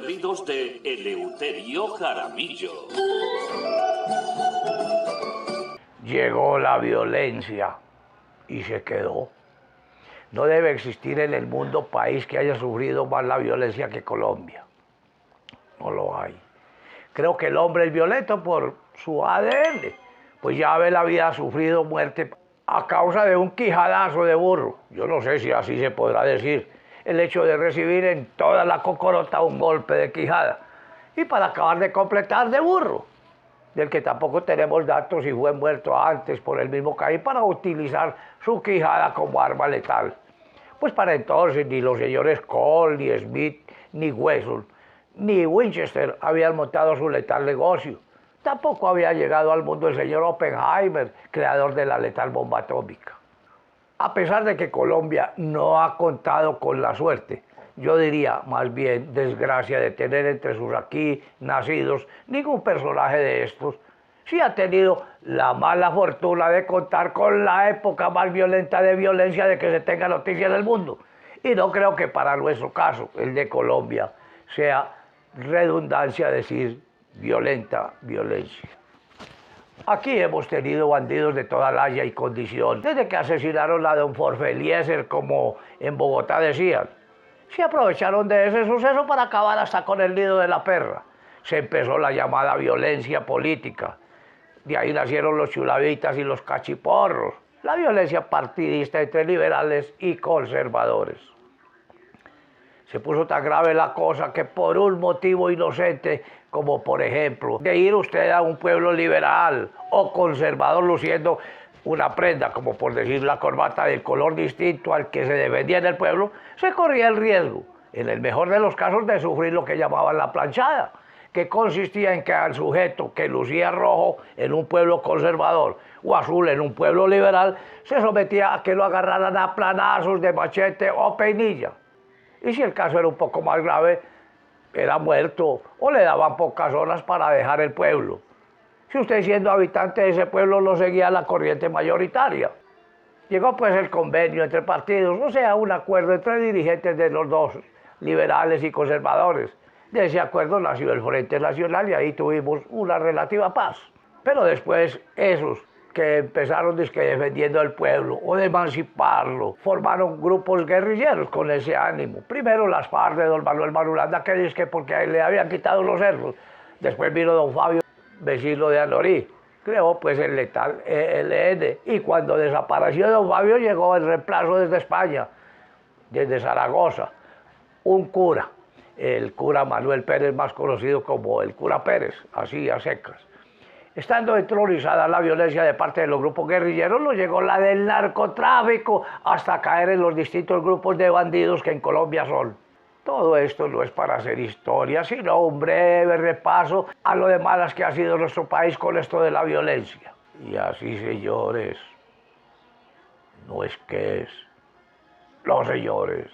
berridos de Eleuterio Jaramillo. Llegó la violencia y se quedó. No debe existir en el mundo país que haya sufrido más la violencia que Colombia. No lo hay. Creo que el hombre es violento por su ADN. Pues ya ve la vida ha sufrido muerte a causa de un quijadazo de burro. Yo no sé si así se podrá decir. El hecho de recibir en toda la cocorota un golpe de quijada. Y para acabar de completar, de burro, del que tampoco tenemos datos si fue muerto antes por el mismo Caín para utilizar su quijada como arma letal. Pues para entonces ni los señores Cole, ni Smith, ni Wesson, ni Winchester habían montado su letal negocio. Tampoco había llegado al mundo el señor Oppenheimer, creador de la letal bomba atómica. A pesar de que Colombia no ha contado con la suerte, yo diría más bien desgracia de tener entre sus aquí nacidos ningún personaje de estos, sí ha tenido la mala fortuna de contar con la época más violenta de violencia de que se tenga noticia en el mundo. Y no creo que para nuestro caso, el de Colombia, sea redundancia decir violenta violencia. Aquí hemos tenido bandidos de toda talla y condición, desde que asesinaron a don Jorge Eliezer, como en Bogotá decían. Se aprovecharon de ese suceso para acabar hasta con el nido de la perra. Se empezó la llamada violencia política. De ahí nacieron los chulavitas y los cachiporros, la violencia partidista entre liberales y conservadores. Se puso tan grave la cosa que por un motivo inocente, como por ejemplo, de ir usted a un pueblo liberal o conservador luciendo una prenda, como por decir la corbata del color distinto al que se defendía en el pueblo, se corría el riesgo, en el mejor de los casos, de sufrir lo que llamaban la planchada, que consistía en que al sujeto que lucía rojo en un pueblo conservador o azul en un pueblo liberal, se sometía a que lo agarraran a planazos de machete o peinilla. Y si el caso era un poco más grave, era muerto o le daban pocas horas para dejar el pueblo. Si usted, siendo habitante de ese pueblo, no seguía la corriente mayoritaria. Llegó pues el convenio entre partidos, o sea, un acuerdo entre dirigentes de los dos, liberales y conservadores. De ese acuerdo nació el Frente Nacional y ahí tuvimos una relativa paz. Pero después esos que empezaron defendiendo al pueblo o de emanciparlo, formaron grupos guerrilleros con ese ánimo. Primero las FARC de don Manuel Marulanda, que dice que porque le habían quitado los cerros. Después vino don Fabio, vecino de Anorí, creó pues el letal ELN. Y cuando desapareció don Fabio, llegó el reemplazo desde España, desde Zaragoza, un cura, el cura Manuel Pérez, más conocido como el cura Pérez, así a secas. Estando entronizada la violencia de parte de los grupos guerrilleros, nos llegó la del narcotráfico, hasta caer en los distintos grupos de bandidos que en Colombia son. Todo esto no es para hacer historia, sino un breve repaso a lo de malas que ha sido nuestro país con esto de la violencia. Y así, señores, no es que es. Los señores.